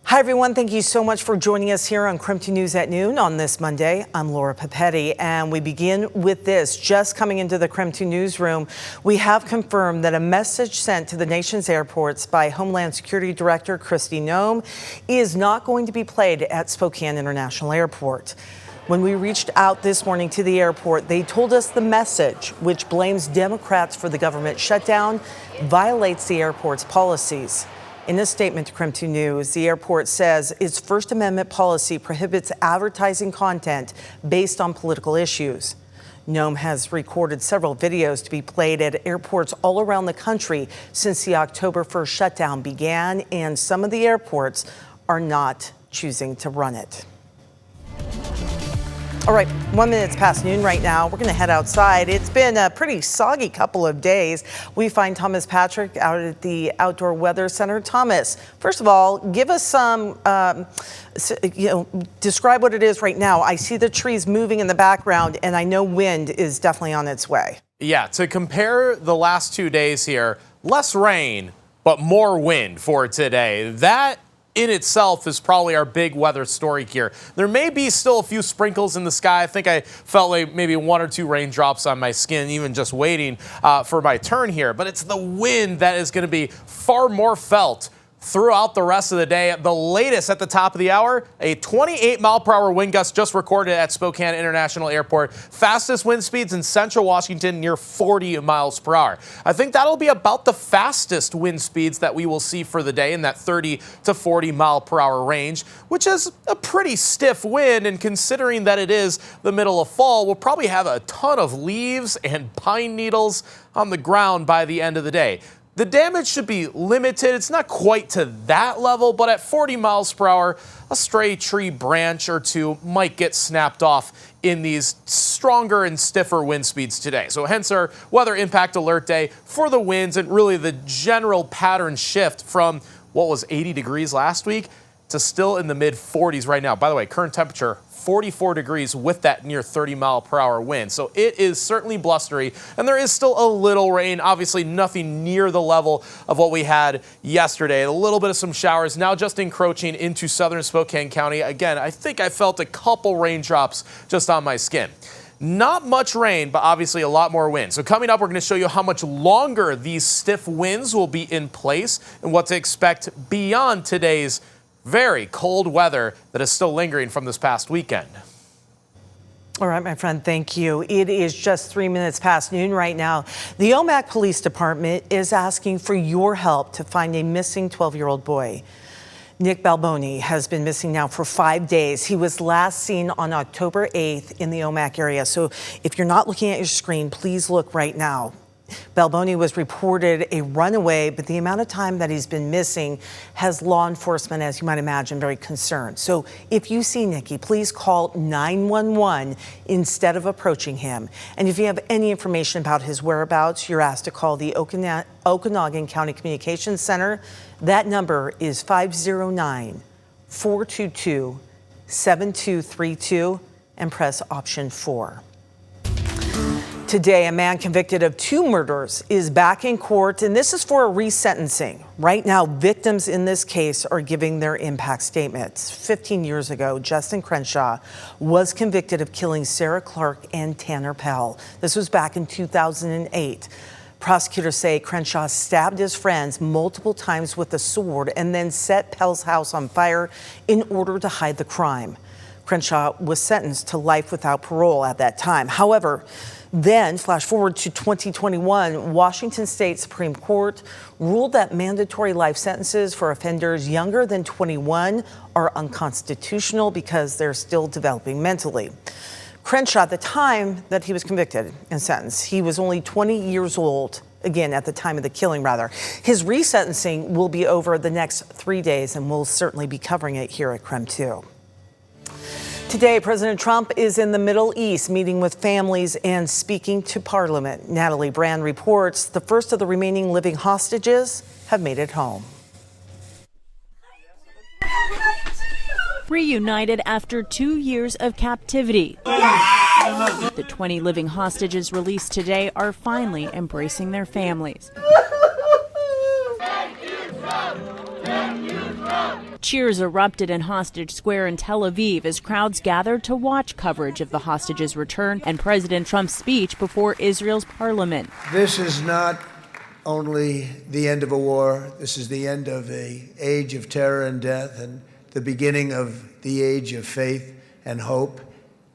Hi, everyone. Thank you so much for joining us here on KREM 2 News at noon on this Monday. I'm Laura Papetti, and we begin with this. Just coming into the KREM 2 newsroom, we have confirmed that a message sent to the nation's airports by Homeland Security Director Kristi Noem is not going to be played at Spokane International Airport. When we reached out this morning to the airport, they told us the message, which blames Democrats for the government shutdown, violates the airport's policies. In a statement to KREM 2 News, the airport says its First Amendment policy prohibits advertising content based on political issues. Noem has recorded several videos to be played at airports all around the country since the October 1st shutdown began, and some of the airports are not choosing to run it. All right, 1 minute past noon right now. We're going to head outside. It's been a pretty soggy couple of days. We find Thomas Patrick out at the Outdoor Weather Center. Thomas, first of all, give us some, describe what it is right now. I see the trees moving in the background, and I know wind is definitely on its way. Yeah, to compare the last 2 days here, less rain, but more wind for today. That in itself is probably our big weather story here. There may be still a few sprinkles in the sky. I think I felt like maybe 1 or 2 raindrops on my skin, even just waiting for my turn here. But it's the wind that is going to be far more felt throughout the rest of the day. The latest at the top of the hour, a 28-mile-per-hour wind gust just recorded at Spokane International Airport. Fastest wind speeds in central Washington near 40 miles per hour. I think that'll be about the fastest wind speeds that we will see for the day in that 30 to 40 mile per hour range, which is a pretty stiff wind. And considering that it is the middle of fall, we'll probably have a ton of leaves and pine needles on the ground by the end of the day. The damage should be limited. It's not quite to that level, but at 40 miles per hour, a stray tree branch or two might get snapped off in these stronger and stiffer wind speeds today. So hence our weather impact alert day for the winds and really the general pattern shift from what was 80 degrees last week to still in the mid 40s right now. By the way, current temperature 44 degrees with that near 30 mile per hour wind. So it is certainly blustery, and there is still a little rain, obviously nothing near the level of what we had yesterday. A little bit of some showers now just encroaching into southern Spokane County. Again, I think I felt a couple raindrops just on my skin. Not much rain, but obviously a lot more wind. So coming up, we're going to show you how much longer these stiff winds will be in place and what to expect beyond today's very cold weather that is still lingering from this past weekend. All right, my friend, thank you. It is just 3 minutes past noon right now. The Omak Police Department is asking for your help to find a missing 12-year-old boy. Nick Balboni has been missing now for 5 days. He was last seen on October 8th in the Omak area. So if you're not looking at your screen, please look right now. Balboni was reported a runaway, but the amount of time that he's been missing has law enforcement, as you might imagine, very concerned. So if you see Nicky, please call 911 instead of approaching him. And if you have any information about his whereabouts, you're asked to call the Okanagan County Communications Center. That number is 509-422-7232 and press option 4. Today, a man convicted of 2 murders is back in court, and this is for a resentencing. Right now, victims in this case are giving their impact statements. 15 years ago, Justin Crenshaw was convicted of killing Sarah Clark and Tanner Pell. This was back in 2008. Prosecutors say Crenshaw stabbed his friends multiple times with a sword and then set Pell's house on fire in order to hide the crime. Crenshaw was sentenced to life without parole at that time. However, then, flash forward to 2021, Washington State Supreme Court ruled that mandatory life sentences for offenders younger than 21 are unconstitutional because they're still developing mentally. Crenshaw, at the time that he was convicted and sentenced, he was only 20 years old, again, at the time of the killing, rather. His resentencing will be over the next 3 days, and we'll certainly be covering it here at KREM 2. Today, President Trump is in the Middle East meeting with families and speaking to Parliament. Natalie Brand reports the first of the remaining living hostages have made it home. Reunited after 2 years of captivity. The 20 living hostages released today are finally embracing their families. Cheers erupted in Hostage Square in Tel Aviv as crowds gathered to watch coverage of the hostages' return and President Trump's speech before Israel's parliament. This is not only the end of a war, this is the end of an age of terror and death and the beginning of the age of faith and hope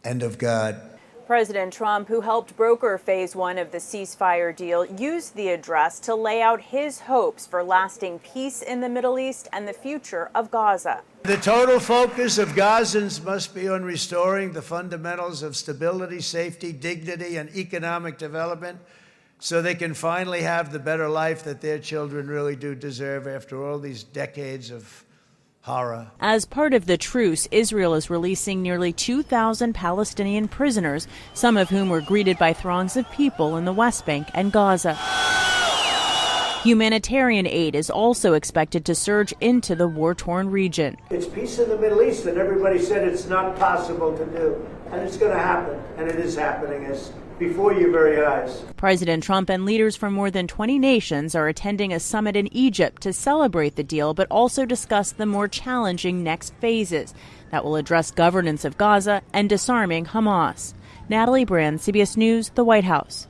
and of God. President Trump, who helped broker phase one of the ceasefire deal, used the address to lay out his hopes for lasting peace in the Middle East and the future of Gaza. The total focus of Gazans must be on restoring the fundamentals of stability, safety, dignity, and economic development so they can finally have the better life that their children really do deserve after all these decades of horror. As part of the truce, Israel is releasing nearly 2,000 Palestinian prisoners, some of whom were greeted by throngs of people in the West Bank and Gaza. Humanitarian aid is also expected to surge into the war-torn region. It's peace in the Middle East, and everybody said it's not possible to do. And it's going to happen, and it is happening as before your very eyes. President Trump and leaders from more than 20 nations are attending a summit in Egypt to celebrate the deal, but also discuss the more challenging next phases that will address governance of Gaza and disarming Hamas. Natalie Brand, CBS News, the White House.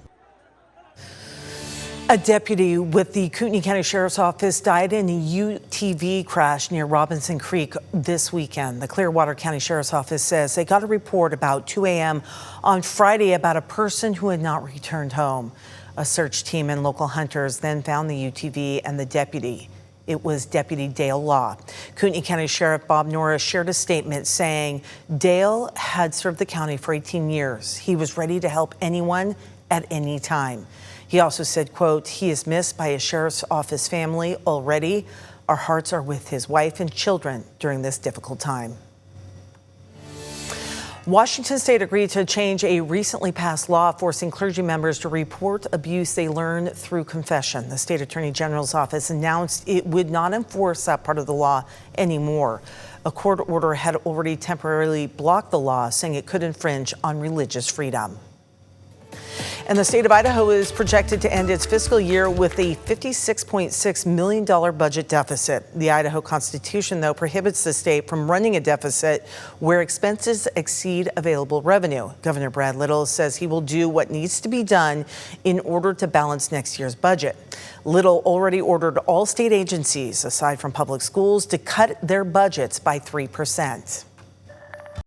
A deputy with the Kootenai County Sheriff's Office died in a UTV crash near Robinson Creek this weekend. The Clearwater County Sheriff's Office says they got a report about 2 a.m. on Friday about a person who had not returned home. A search team and local hunters then found the UTV and the deputy. It was Deputy Dale Law. Kootenai County Sheriff Bob Norris shared a statement saying Dale had served the county for 18 years. He was ready to help anyone at any time. He also said, quote, he is missed by his sheriff's office family already. Our hearts are with his wife and children during this difficult time. Washington State agreed to change a recently passed law forcing clergy members to report abuse they learn through confession. The state attorney general's office announced it would not enforce that part of the law anymore. A court order had already temporarily blocked the law, saying it could infringe on religious freedom. And the state of Idaho is projected to end its fiscal year with a $56.6 million budget deficit. The Idaho Constitution, though, prohibits the state from running a deficit where expenses exceed available revenue. Governor Brad Little says he will do what needs to be done in order to balance next year's budget. Little already ordered all state agencies, aside from public schools, to cut their budgets by 3%.